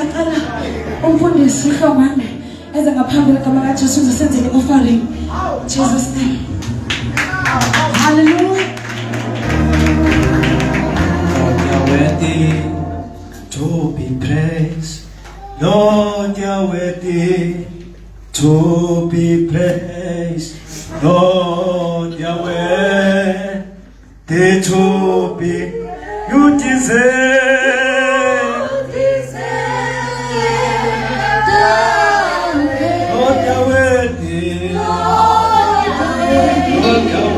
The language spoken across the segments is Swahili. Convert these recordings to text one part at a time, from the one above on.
ngiyacela umfundisi uHlongwane eze ngaphambili kama kaJesu senzele offering. Jesus name. Hallelujah. Lord, you're worthy to be praised. Lord, you're worthy to be praised. Lord, you're worthy to be. You deserve. Lord, you're worthy. Lord, you're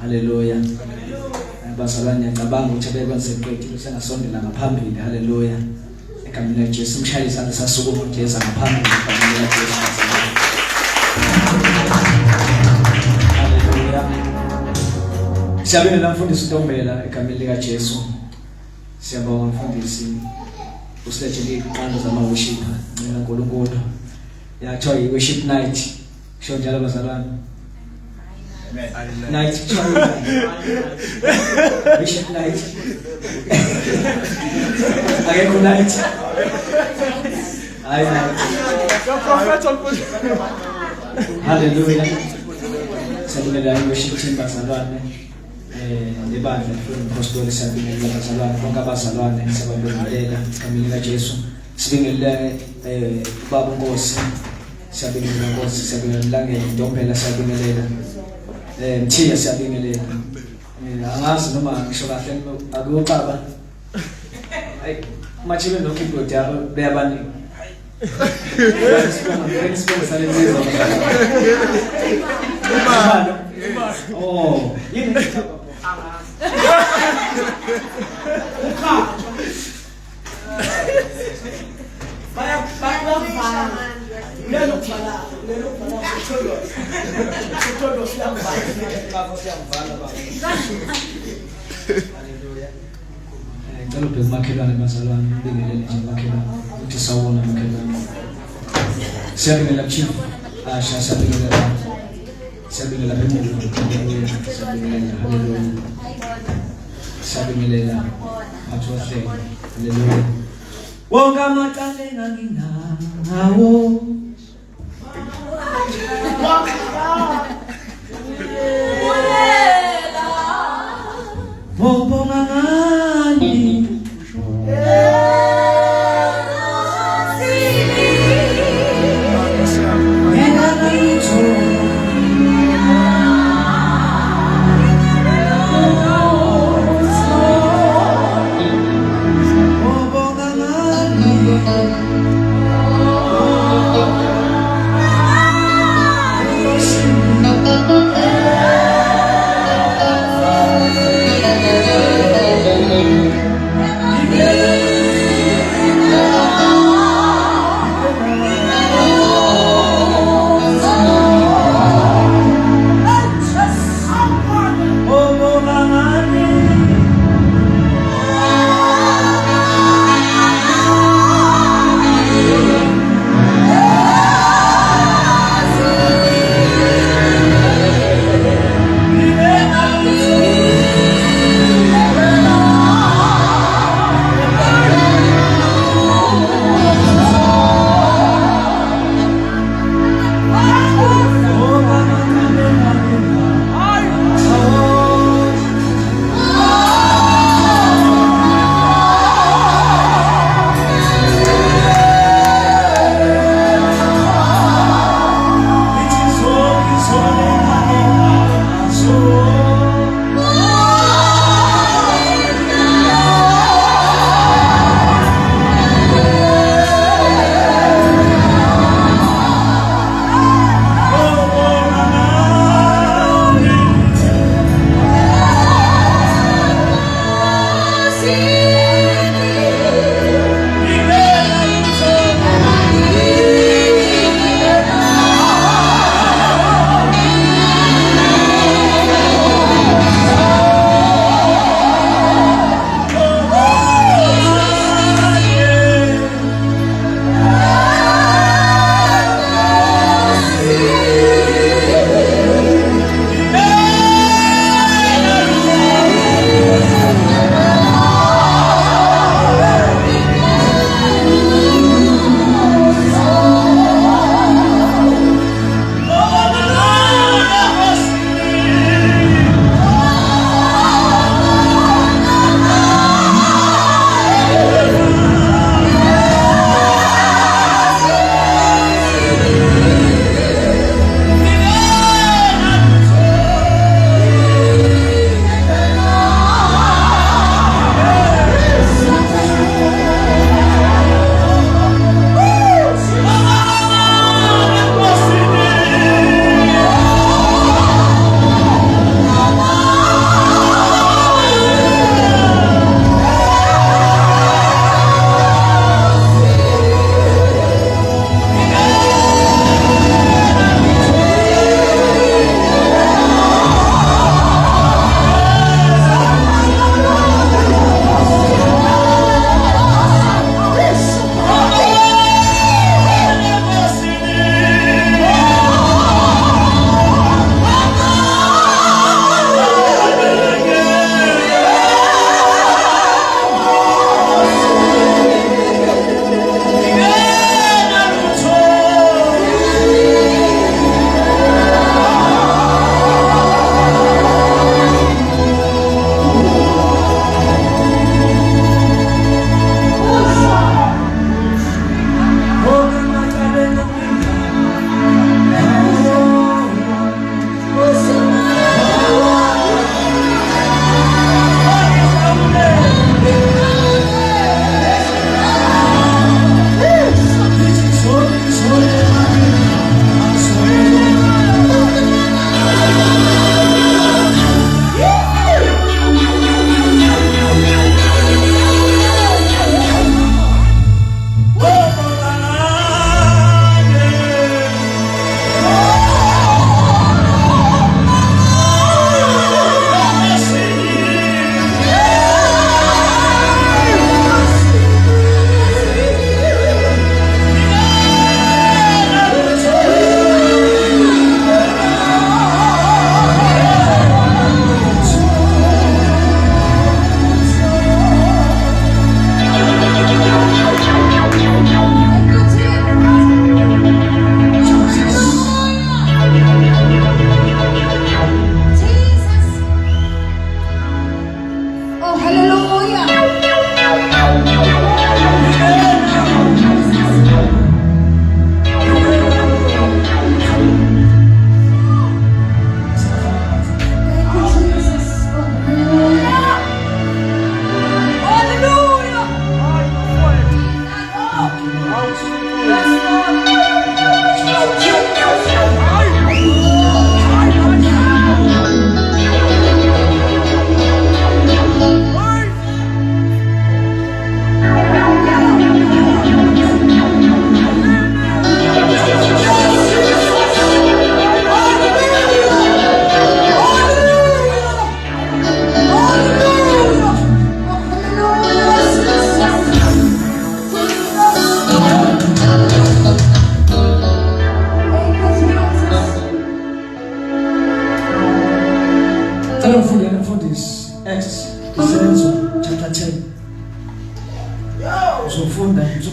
Hallelujah. Basalwane ngicabanga ukuthi bekwenzeqedile usengasondela ngaphambili. Hallelujah. Egameni likaJesu umshayeli isandla sasukuma ugeza ngaphambili egameni likaJesu. Siyabingelela mfundisi Ntombela egameni lika Jesu. Siyabonga mfundisi usilethele iqando zama-worship ngicela uNkulunkulu. Yathiwa yi-worship night. Sho njalo bazalwane. Night worship night. Akekho night. Hayi night. Hallelujah. Siyabingelela i-worship team bazalwane. Lebandla Apostolic siyabingelela bazalwane bonke abazalwane siyabingelela egameni lika Jesu. Sibingelela Baba Nkosi. Siyabingelela Nkosi, siyabingelela Ntombela, siyabingelela Mthiya, siyabingelela. Angazi noma ngisho kahle akuyoxaba. Hayi machibe no keyboard yabo beyabaningi. Sibonga salenzizwa. Oh, yini ngicela ubheke makhelwane bazalwane ngibingelele nje makhelwane uthi sawona makhelwane. Siyabingelela chief Asha, siyabingelela Bemulu, siyabingelela haleluya. Siyabingelela athohle haleluya. Wonke amacala enganginawo Bobonga ngani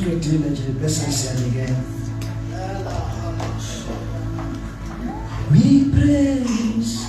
siqedile nje bese siyanikela. We praise.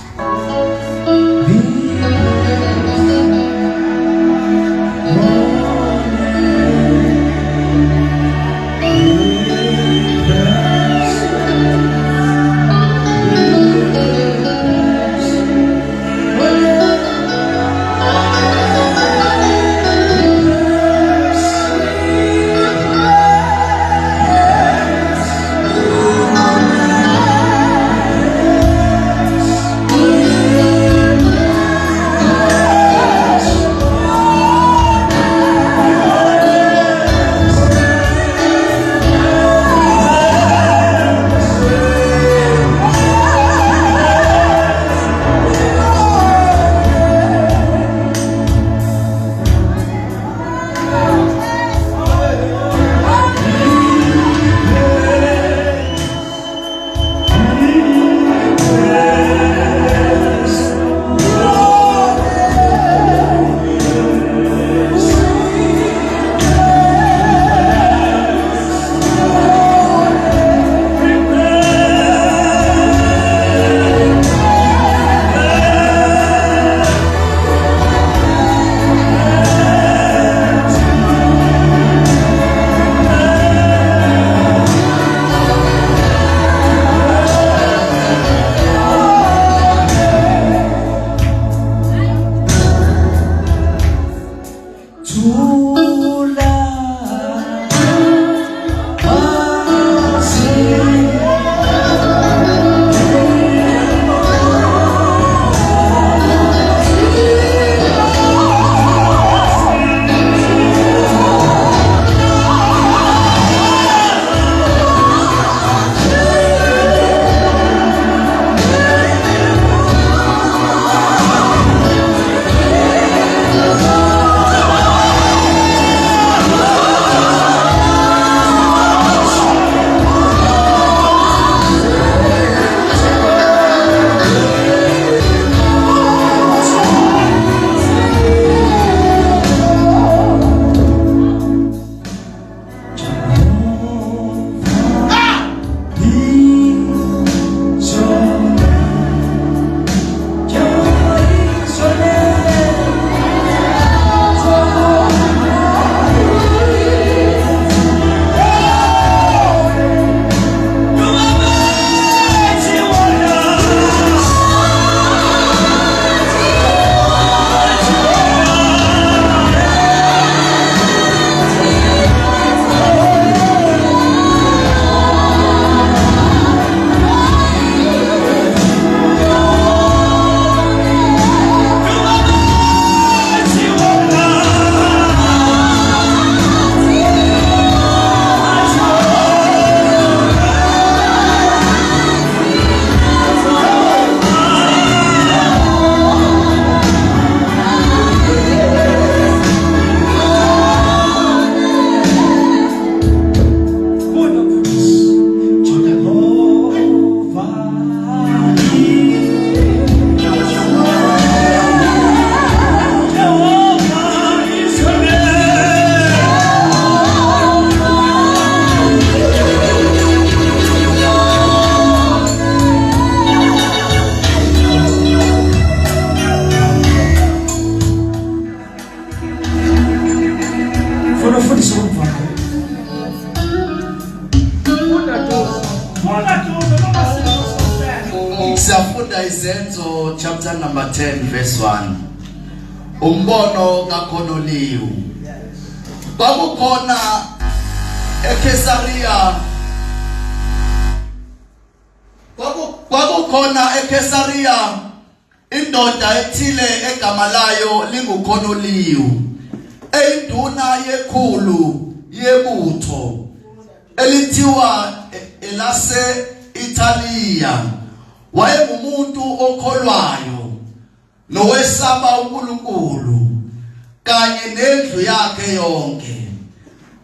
Siyafunda izenzo chapter number 10 verse 1. Umbono kaKhonoliwu. Kwakukhona eKesaria indoda ethile egama layo linguKhonoliwu, eyinduna yekhulu yebutho elithiwa elase Italia. Wayengumuntu okholwayo nowesaba uNkulunkulu kanye nendlu yakhe yonke.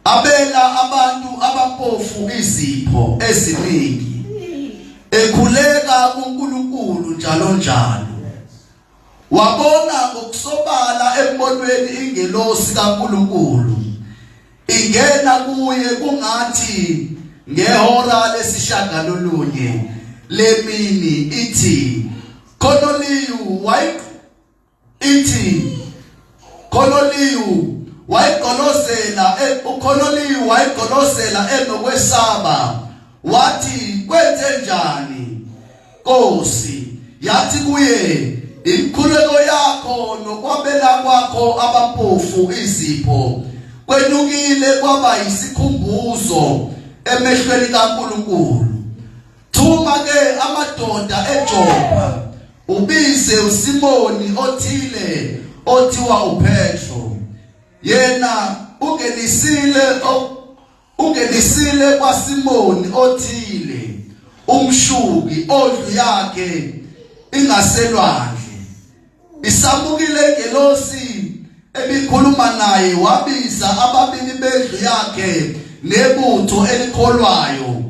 Abela abantu abampofu izipho eziningi, ekhuleka kuNkulunkulu njalo njalo. Wabona ngokusobala embonweni ingelosi kaNkulunkulu ingena kuye kungathi ngehora lesishagalolunye lemini ithi Korneliyu wayigolozela enokwesaba wathi kwenze njani Nkosi yathi kuye imkhuleko yakho nokwabela kwakho abampofu izipho kwenyukile kwaba yisikhumbuzo emehlweni kaNkulunkulu thuma ke amadoda eJopha ubize uSimoni othile othiwa uPetro yena ungenisile kwaSimoni othile umshuki ondlu yakhe ingaselwandle isamukile ingelosi ebikhuluma naye wabiza ababili bendlu yakhe nebutho elikholwayo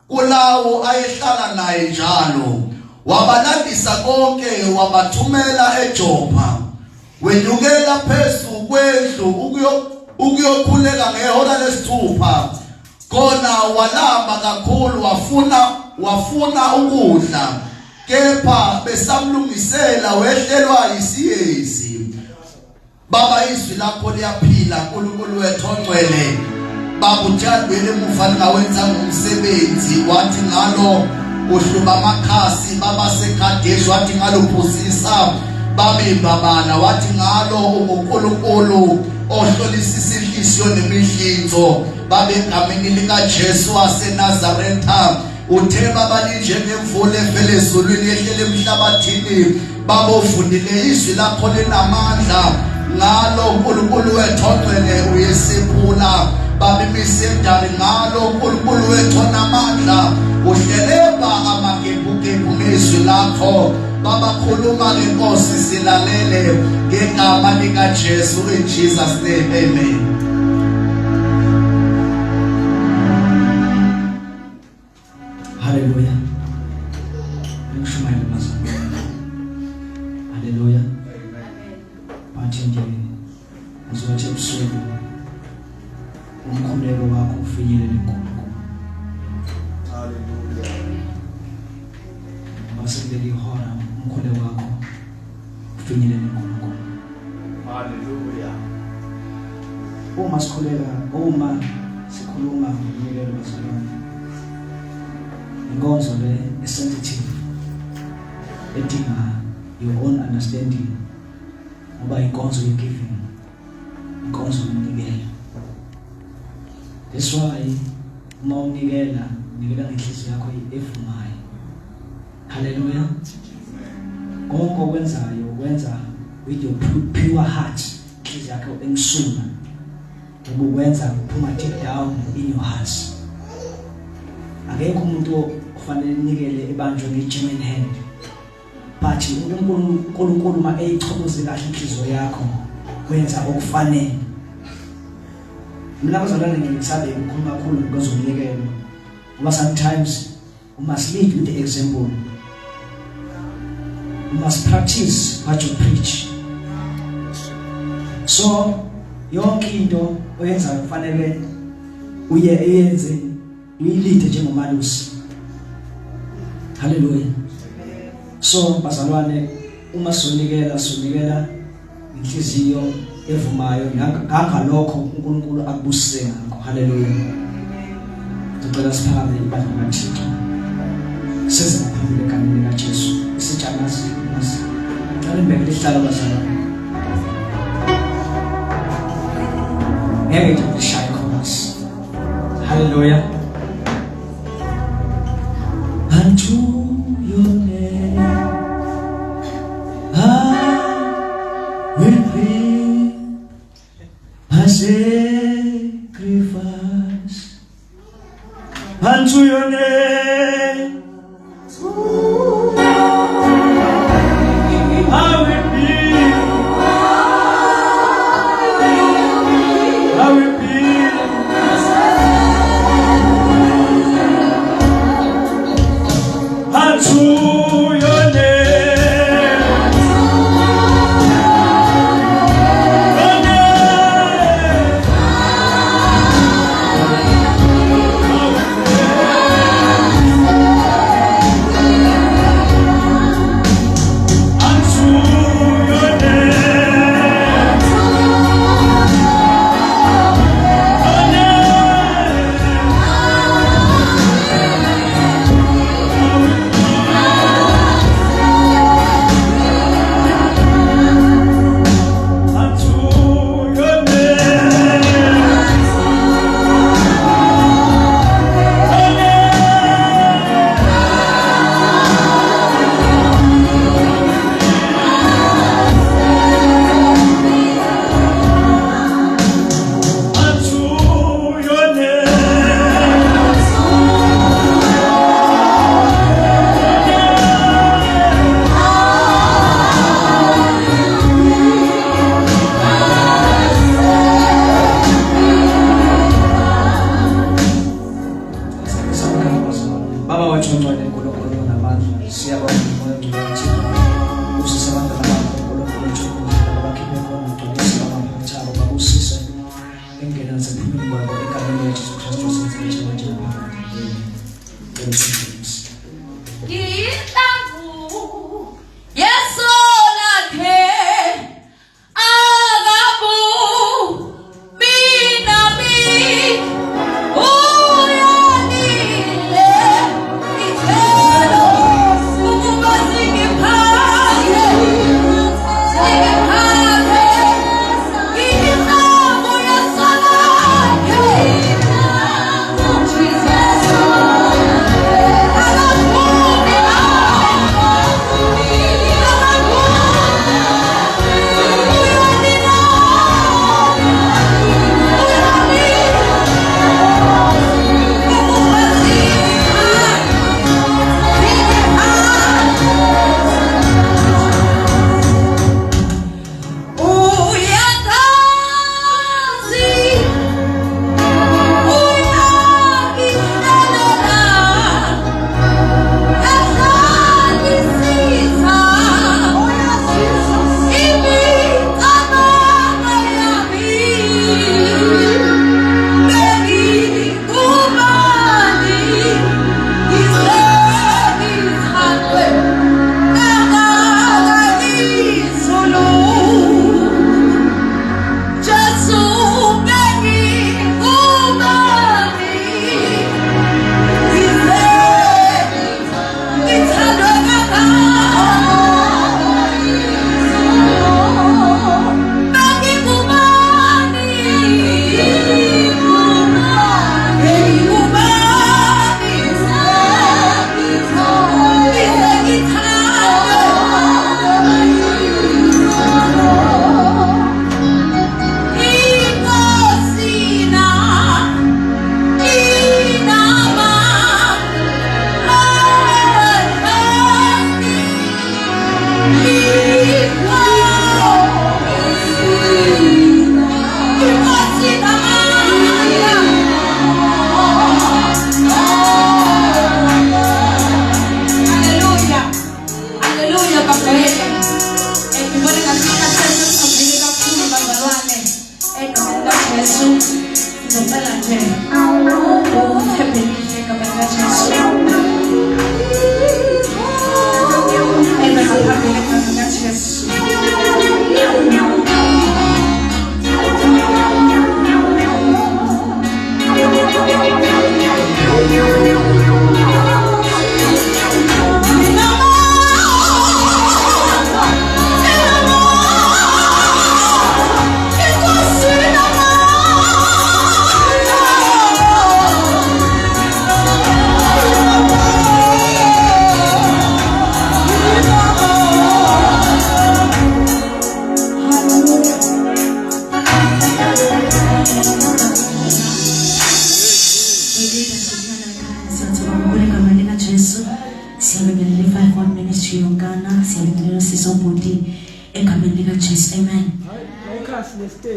kulawo ayehlala naye njalo wabalandisa konke wabathumela eJopha wenyukela phezulu kwendlu ukuyokhuleka ngehora lesithupha khona walamba kakhulu wafuna ukudla kepha besamlungisela wehlelwa yisiyezi baba izwi lakho liyaphila uNkulunkulu wethu ongcwele baba uJadwele emuva ngawenza ngomsebenzi wathi ngalo uhluba amakhasi baba seKhadesh wathi ngalo phusisa babibabana wathi ngalo uNkulunkulu ohlolisisa inhliziyo nemihlinzo babe egameni likaJesu waseNazaretha uthe baba linjengemvula evela ezulwini yehlele emhlabathini baba uvundile izwi lakho linamandla ngalo uNkulunkulu wethu ongcwele uyesephula baba imisedari ngalo uNkulunkulu wethu onamandla uhleleba amagebhugebhu ngezwi lakho baba khuluma ke Nkosi silalele ngegama likaJesu in Jesus name amen. Hallelujah. Ngishumele mazwi. Hallelujah. Bathi nje uzothi ubusuku umkhuleko wakho ufinyelele eNkulunkulu. Hallelujah. Basileli hora umkhuleko wakho ufinyelele eNkulunkulu. Hallelujah. Uma sikhuluma ngomnikelo bazalwane inkonzo le sensitive edinga your own understanding ngoba inkonzo ye-giving inkonzo yokunikela. That's why uma unikela ngenhliziyo yakho evumayo. Hallelujah. Konke okwenzayo ukwenza with your pure heart, inhliziyo yakho emsulwa ubukwenza kuphuma deep down in your heart. Akekho umuntu kufanele unikele ebanjwe ngeGerman hand. But uNkulunkulu uma eyichokoze kahle inhliziyo yakho wenza okufanele. Mina bazalwane ngikusabe ukukhuluma kakhulu ngozomnikelo. Ngoba sometimes we must lead with the example. We must practice what you preach. So yonke into oyenza kufanele uyenze uyilide njengomalusi. Hallelujah. So bazalwane uma sonikela inhliziyo evumayo ngangalokho uNkulunkulu akubusise ngakho. Hallelujah. Ngicela siphakame ibandla kaThixo. Size ngaphambili egameni likaJesu. Isijanazi nasi. Ngicela nibeke lihlalo bazalwane. Ngeke ngishaye chorus. Hallelujah. Unto your name I will bring a sacrifice. Unto your name I will bring Amen.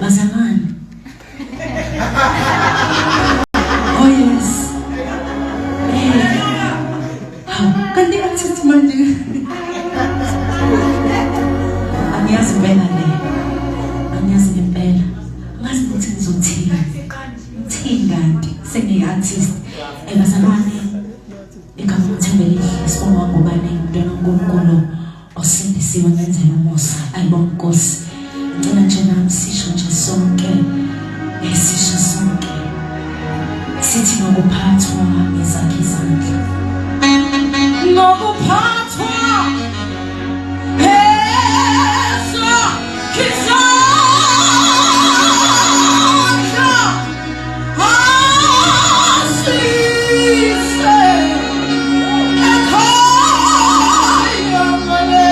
Pasangan. Oh yes. Kan dia kan cuma dia. Anya sebenarnya deh. Anya sebenarnya. Mas mungkin suci. Tinggal. Seni artis. Pasangan ni. Ikaw tembeli. Semua kubani. Dono gunggulo. Osindisi wanyenzela mosa. Ayibonkosi. Njena msisho nje sonke. Esisho sonke. Sithi ngokuphathwa ngezakhe izandla. Ngokuphathwa ezakhe izandla. Asise ekhaya ngale.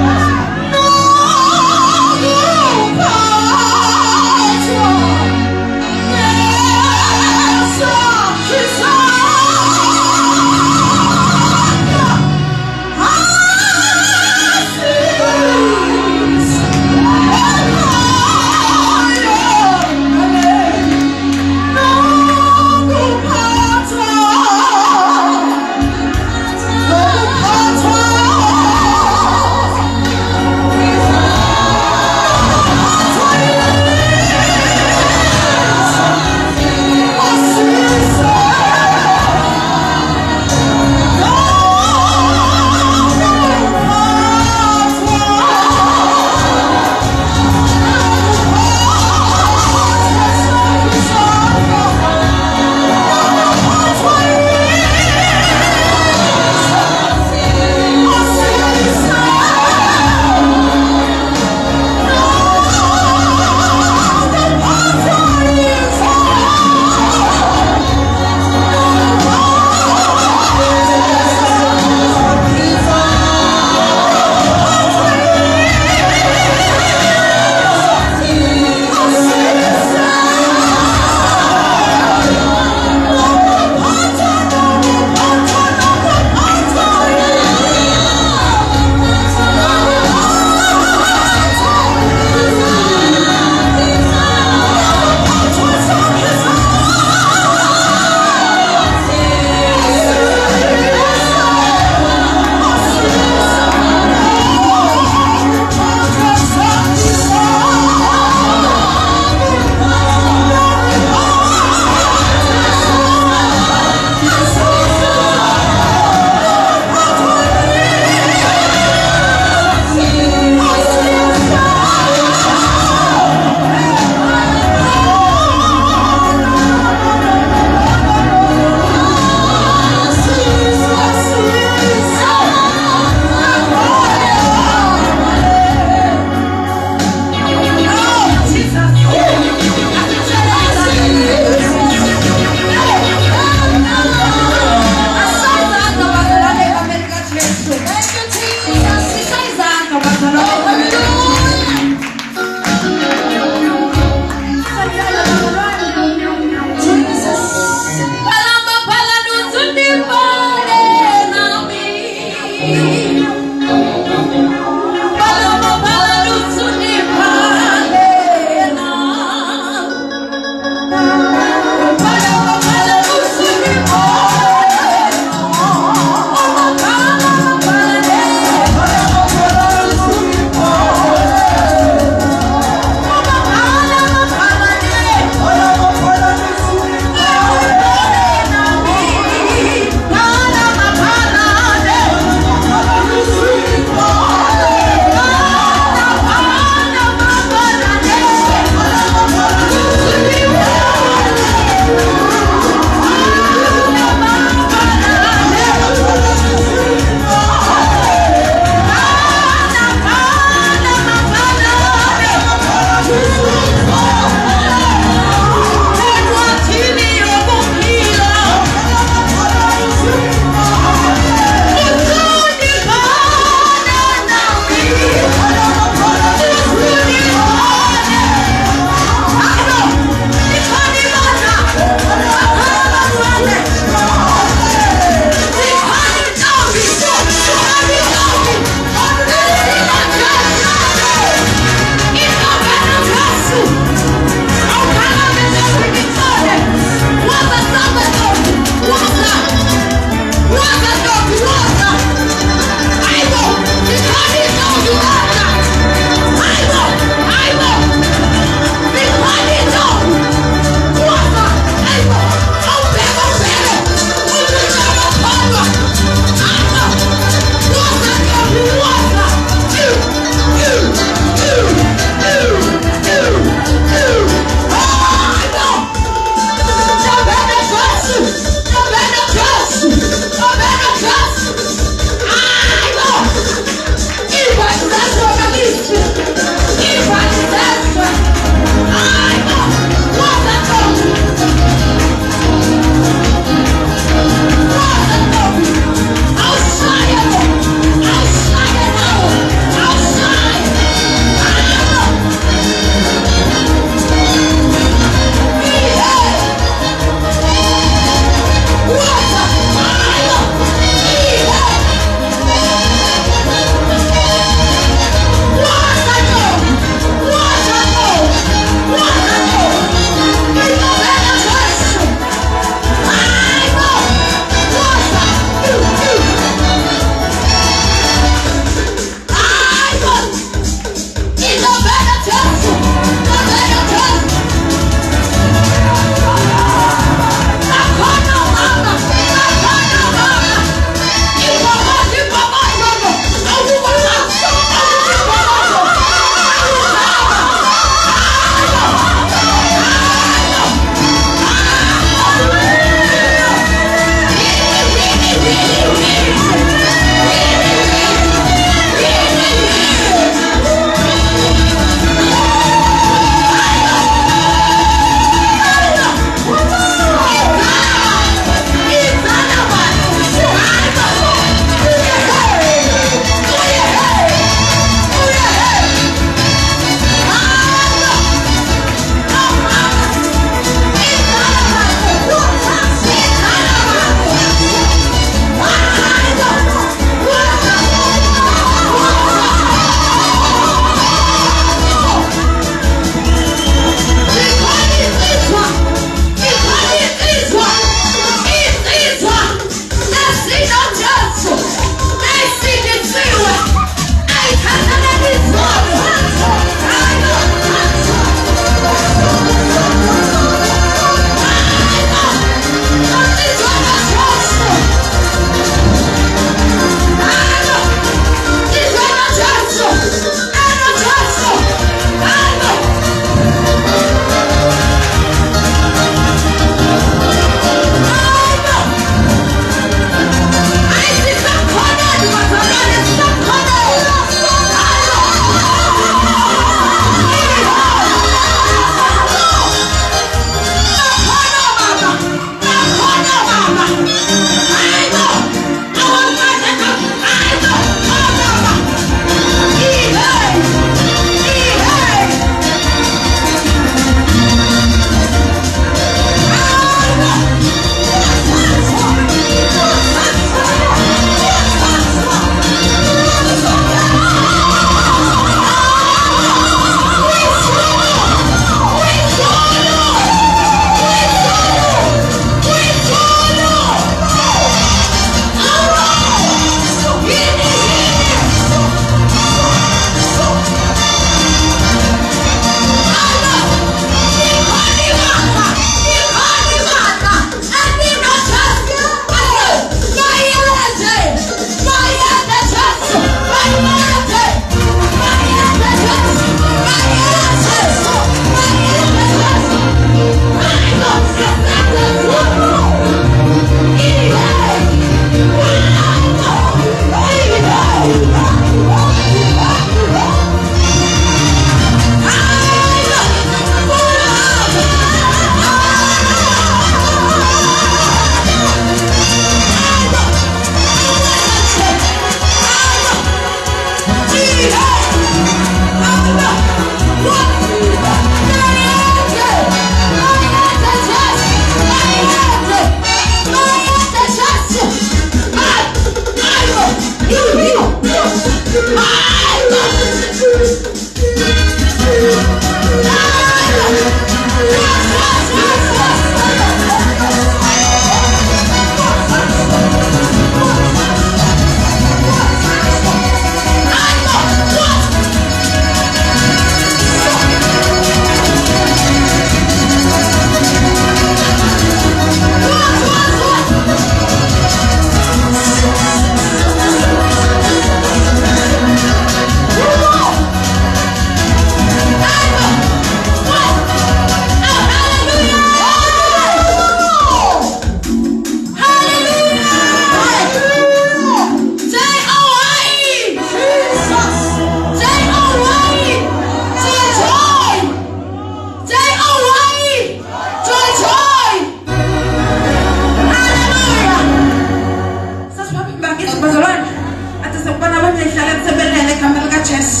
ngihlala emsebenzini egameni likaJesu.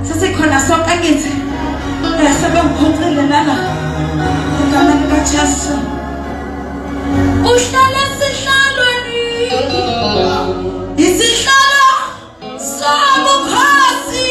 Sesikhona sonke akithi. Sebengiphoxile lana egameni likaJesu. Uhlala esihlalweni. Isihlalo sobukhosi.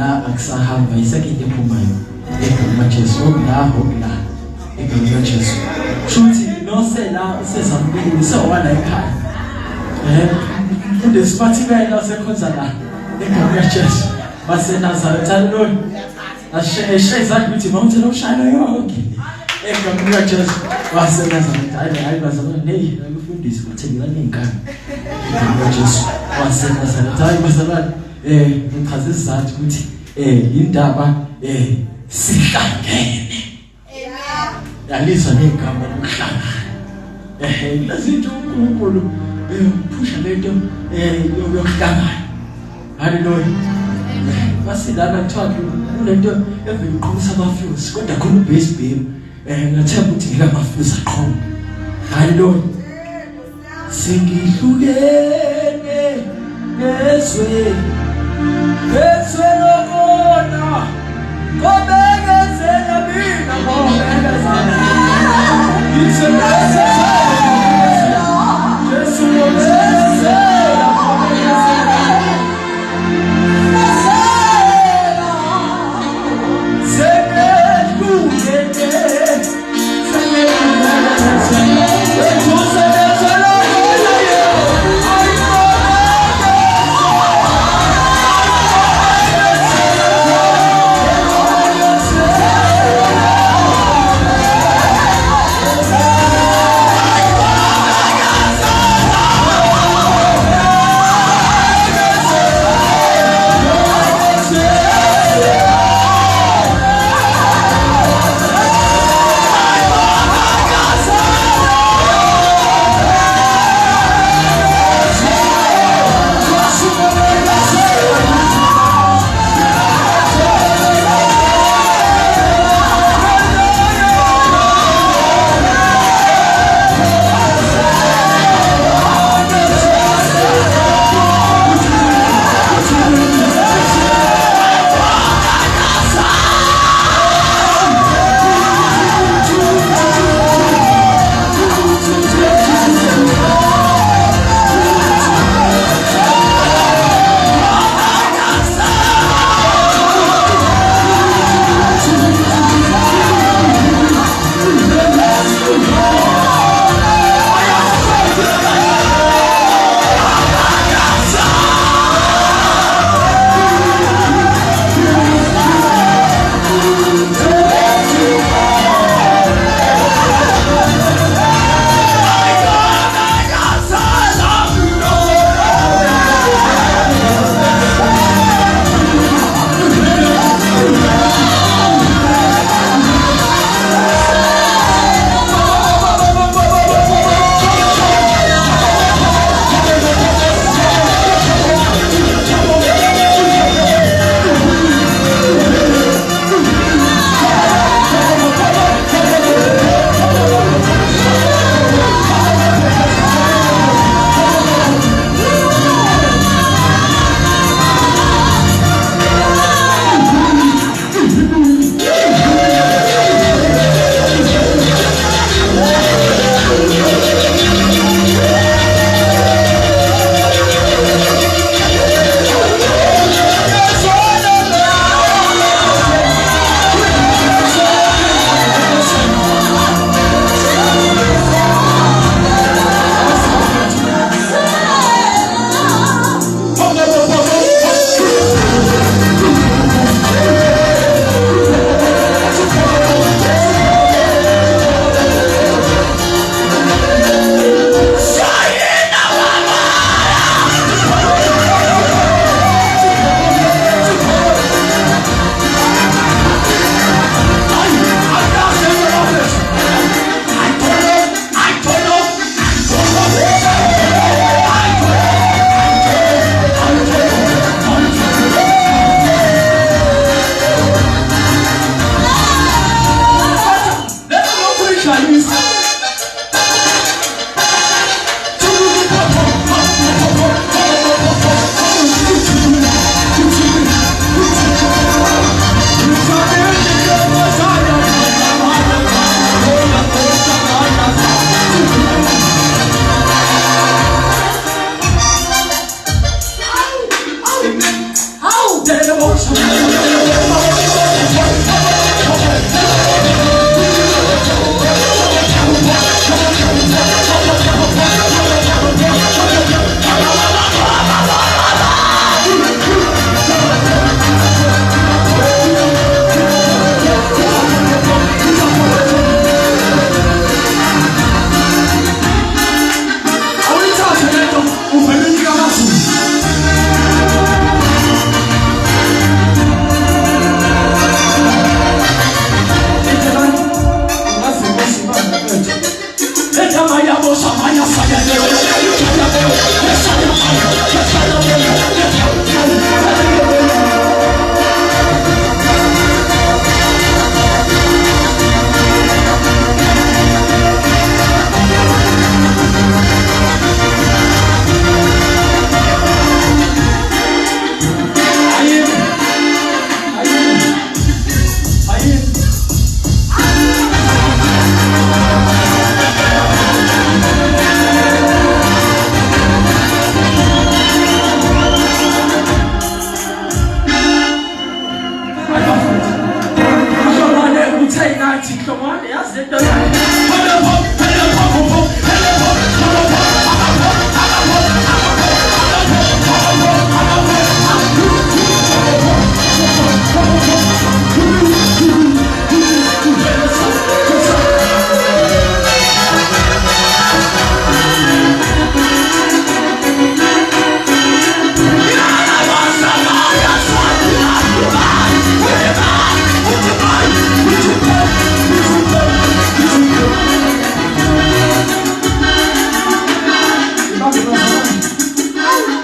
Akusahamba isakinde ephumayo egama Jesu okula egama Jesu futhi nosela usezamukile usewana ekhaya funde sipathibela sekhonza la egama Jesu baseNazaretha haleluya asheza ukuthi mawuthela ushayela yonke egama Jesu waseNazaretha hayi bazalwane hey ukufundisa bathengela nezinkani egama Jesu waseNazaretha hayi bazalwane ngichaza isizathu ukuthi indaba sihlangene yalizwa negama lokuhlangana lazinto uNkulunkulu phusha lento yokuhlangana haleluya basilana kuthiwa kulento evela iqhumisa abafuzi kodwa khona ubase beam ngathemba ukuthi ngeke amafuzi aqhuma haleluya sengihlukene nezwe lokona kobengezela mina kobengezela Jesu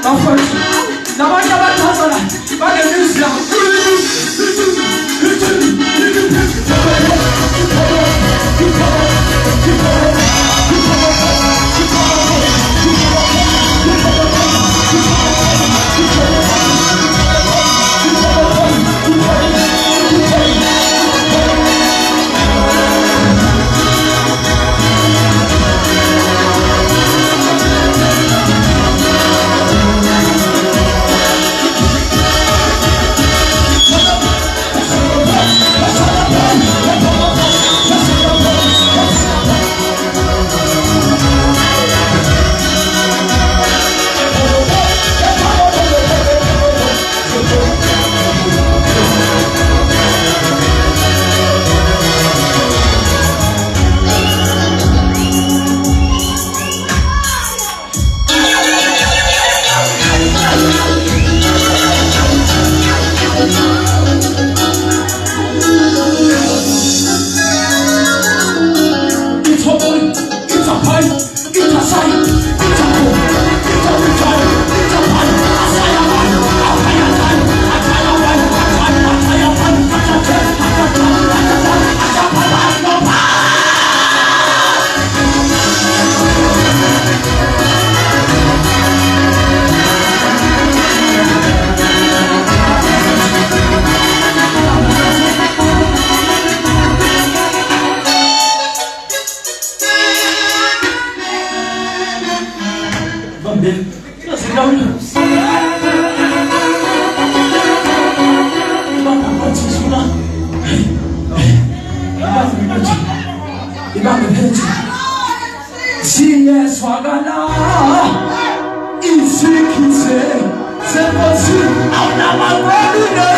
bafowethu nabantu abathazana bangemizla siyezwakala isikhize senkosi awunabakholune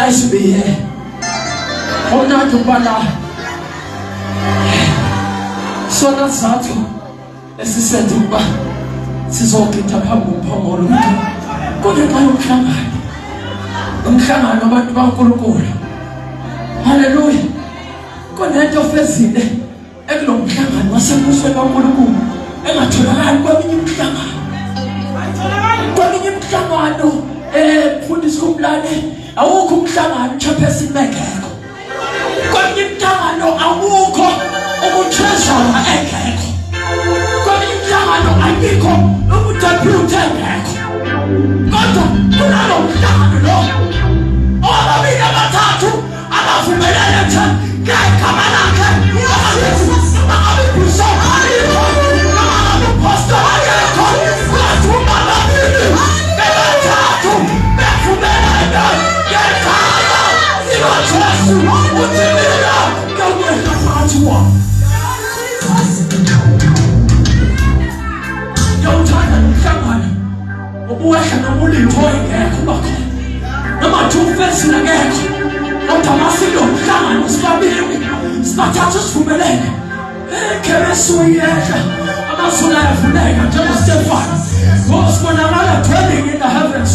nice to be here. Honored to Bala. Sona Sato. Esisenze ukuba sizogida phambi komphongolo umuntu. Kodwa xa umhlangano abantu baNkulunkulu. Hallelujah. Konento ofezile ekulomhlangano wasebusweni kaNkulunkulu engatholakali kweminye imihlangano. Kweminye imihlangano mfundisi kumlane awukho umhlangano chaphesi mekekho. Kweminye imihlangano awukho ukutreasure ekekho. Kweminye imihlangano ayikho ukudepute ekekho. Kodwa kunalo umhlangano lo ababili abathathu abavumelene nje ngegama lakhe ababiso ayikho abapostor ayikho bathuma babili bebathathu bevumelene ngegama likaJesu uthimila kawena phakathi kwabo. Yawuthanda umhlangano ubuwehla nomulitho engekho bakhona noma thufesi ngekho kodwa masilo umhlangano sibabili sibathathu sivumelene ekheresu yedla amazulu ayavuleka njengoStefano ngosibonakala dwelling in the heavens.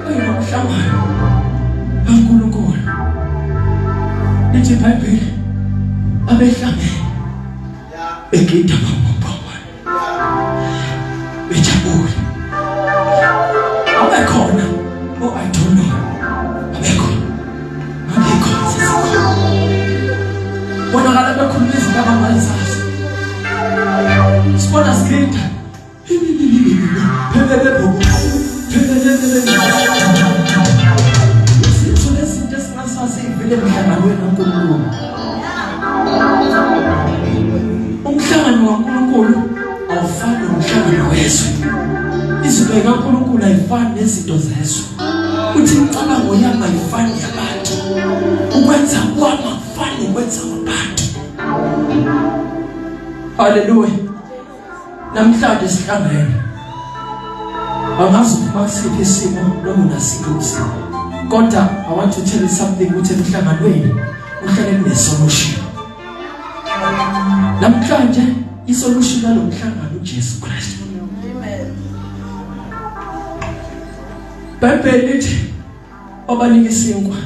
Umhlangano kaNkulunkulu lithi iBhayibheli abehlangene begida ngomphongolo bejabule abekhona I don't know abekho bonakala bekhuluma izinto abangazazi sibona sigida sithole izinto esingasazivile emhlanganweni kaNkulunkulu. Umhlangano kaNkulunkulu awufani nomhlangano wezwe. Izinto kaNkulunkulu ayifani nezinto zezwe. Uthi imicabango yami ayifani yabantu. Ukwenza kwami akufani ukwenza kwabantu. Hallelujah. Namhlanje sihlangene. Angazi ukuba siphi isimo noma nasiphi isimo. Kodwa I want to tell you something ukuthi emhlanganweni uhlale kunesolution. Namhlanje isolution yalomhlangano uJesu Kristu. Amen. Bhayibheli lithi obanika isinkwa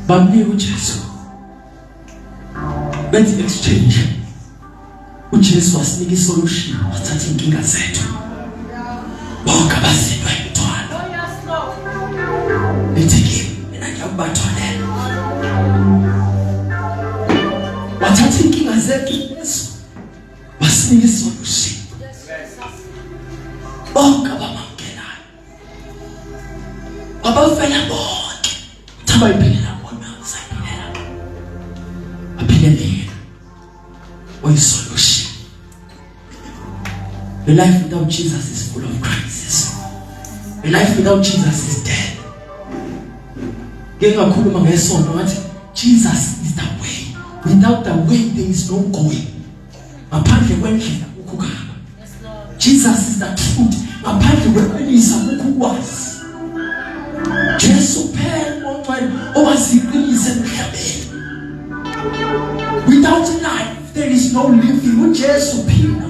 bamnika uJesu. Benze exchange. uJesu wasinika isolution wathatha inkinga zethu. Bonke abazindwa imithwalo. Lithi mina ngiyakubatholela. Wathatha inkinga zethu Yesu wasinika isolution. Bonke abamangelayo abafela bonke thaba iphila bona sayiphilela aphilele solution. A life without Jesus is full of crisis. A life without Jesus is dead. Ngingakhuluma ngesonto ngathi Jesus is the way. Without the way there is no going. Ngaphandle kwendlela ukukhamba. Jesus is the truth. Ngaphandle kweqiniso ukukwazi. Jesu phela oncane owaziqinisa emhlabeni. Without life there is no living. uJesu phila.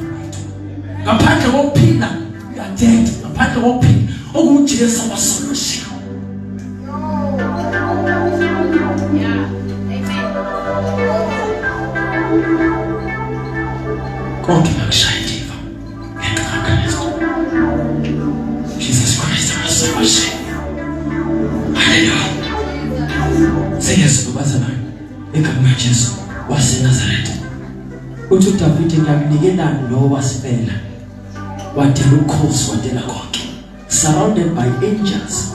Ngaphandle kokuphila we are dead. Ngaphandle kokuphila okuJesu abasolution. Yeah. Amen. Konke bakushayiva. NgeKristu. Jesus Christ abasolution. Hallelujah. Siyeza kubazana egama Jesu waseNazaretha. Uthi uDavid ngiyakunikelana lo wasifela. Wadela ukhosi wadela konke. Surrounded by angels,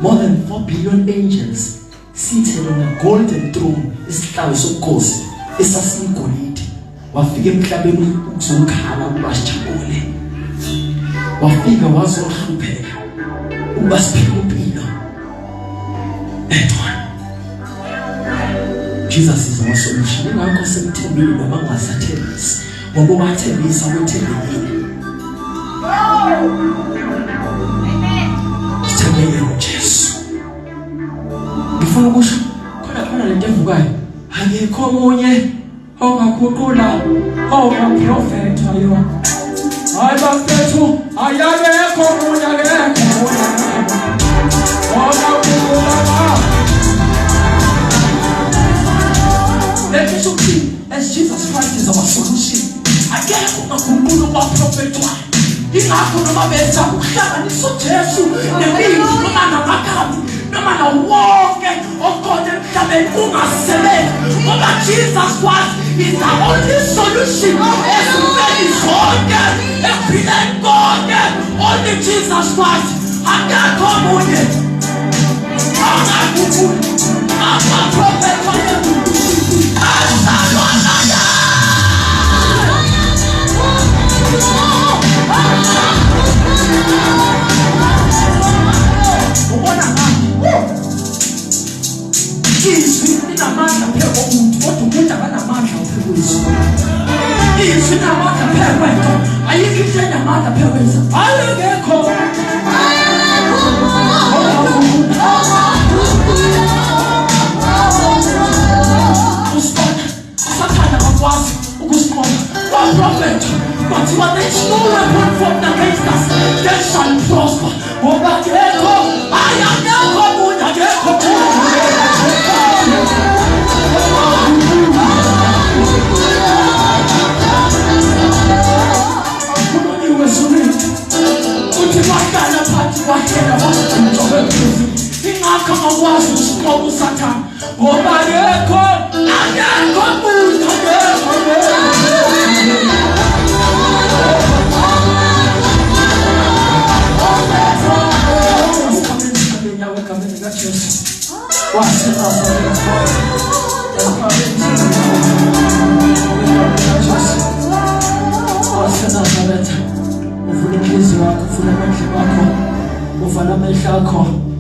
more than 4 billion angels seated on a golden throne. Isihlalo sobukhosi esasiyigolide. Wafika emhlabeni ukuzokhala kubasijabule. Wafika wazohlupheka ukuba siphile impilo. Jesus is our solution. Ingakho semthembile noma ngasathembisi. Ngoba wathembisa wethembekile. Amen. Ngiphelele uJesu. Ngifuna ukusho khona lento evukayo. Ayikho omunye ongaguqula ongaprofeta yona. Hayi bafethu ayakekho omunye akekho. Let me show you, as Jesus Christ is our solution. Akekho ongaguqula ongaprofeta. Ingakho noma besa ukuhlanganisa uJesu nemizwa noma namakhambi noma nawonke okhona emhlabeni ungasebenzi ngoba Jesus Christ is the only solution esifeni zonke ephileni konke. Only Jesus Christ, akekho omunye ongaguqula ongaprofeta asalwana. Ubona ngani? Izwi linamandla pheko umuntu kodwa umuntu akanamandla phekwezo. Izwi linamandla phekwezo. Ayikho into enamandla phekwezo. Ayikho. Usibona usathanda akwazi ukusibona kwaprofeta. But when there is no weapon formed against us, they shall prosper. Ngoba akekho ayakekho umuntu akekho kuloniwe zuri uthi bahlala phansi bahlela wasijobekhuzi ingakho ngakwazi usiqoba usathana ngoba akekho umuntu akekho.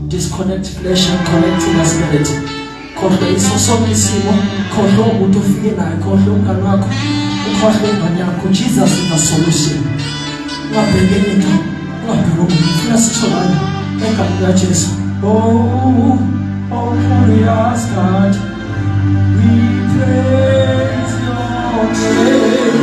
Disconnect flesh and connect in the spirit. Kodwa isosonke isimo kodwa umuntu ufike naye kodwa umngane wakho ukhohle ingane yakho. Jesus is the solution. Ungabheke into ungabheke umuntu ufuna sitholana egameni likaJesu. Oh glorious God, we praise your name.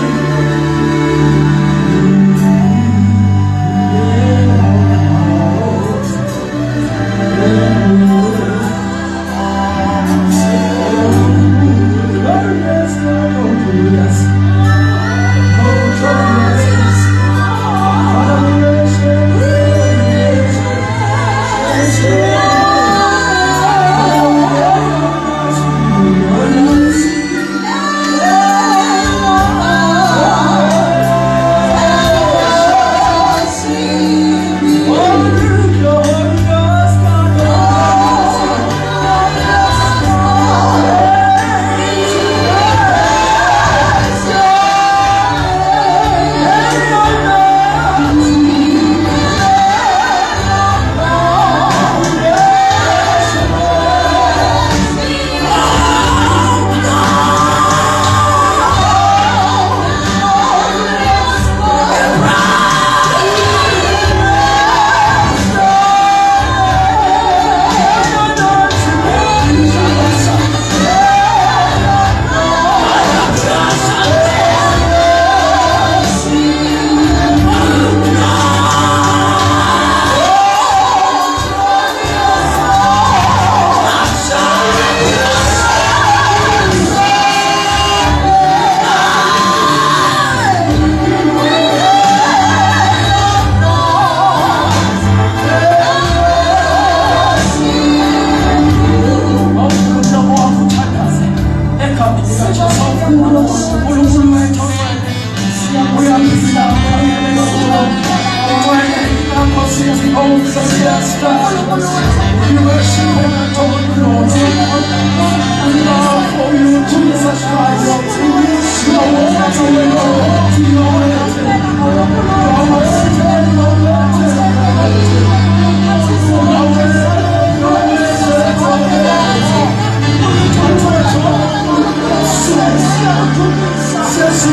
Just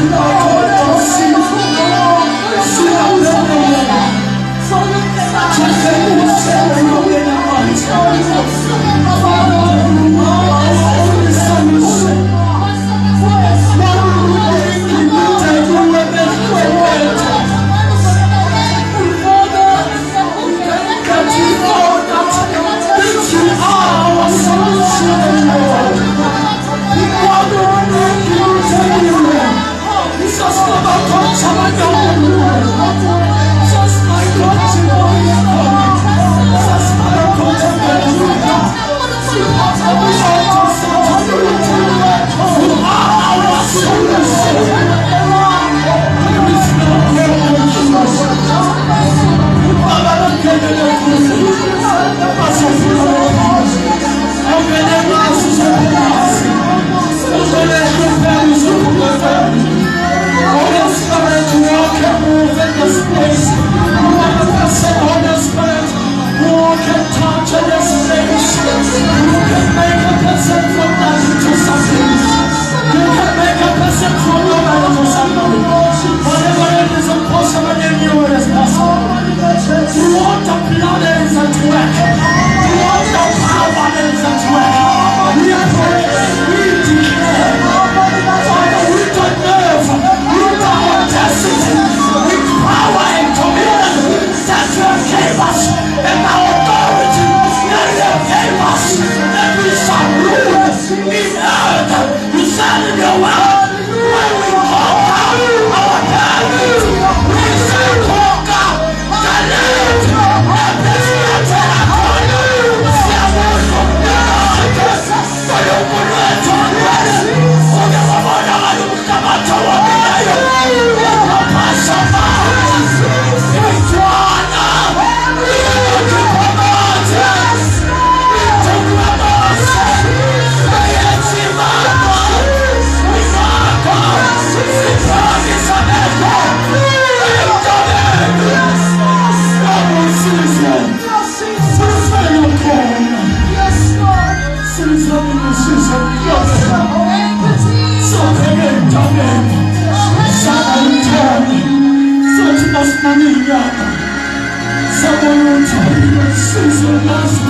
Yes,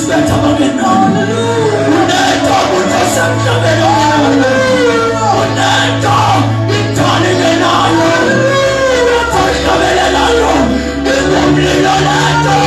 betha bangenani. Unento ukuthi emhlabeni unento ithole ngenayo. Uyathoshabelelayo ingumlilo lento.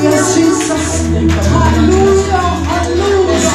Yes, Jesus. Hallelujah. Hallelujah.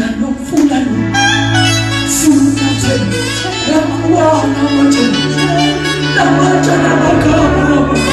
thina nokufuna sinathe yakuwana manje namanje namakama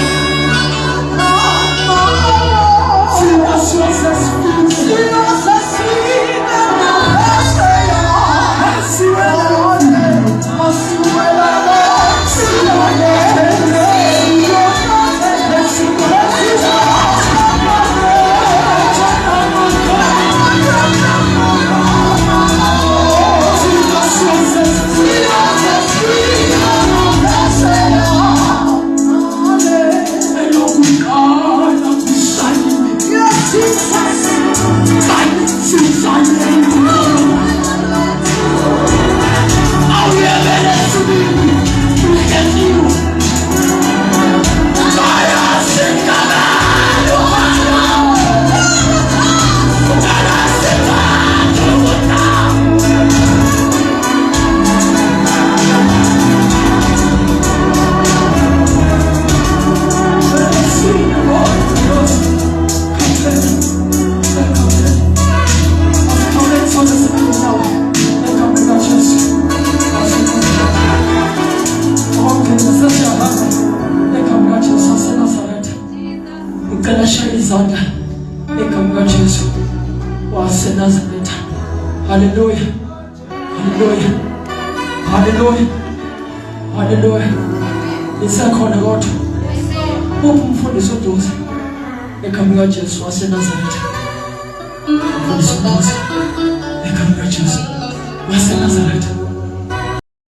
Hallelujah. Hallelujah. Hallelujah. Hallelujah. Isakhona kodwa umfundisi uDuze ekhaya kaJesu waseNazaretha. Umfundisi uDuze ekhaya kaJesu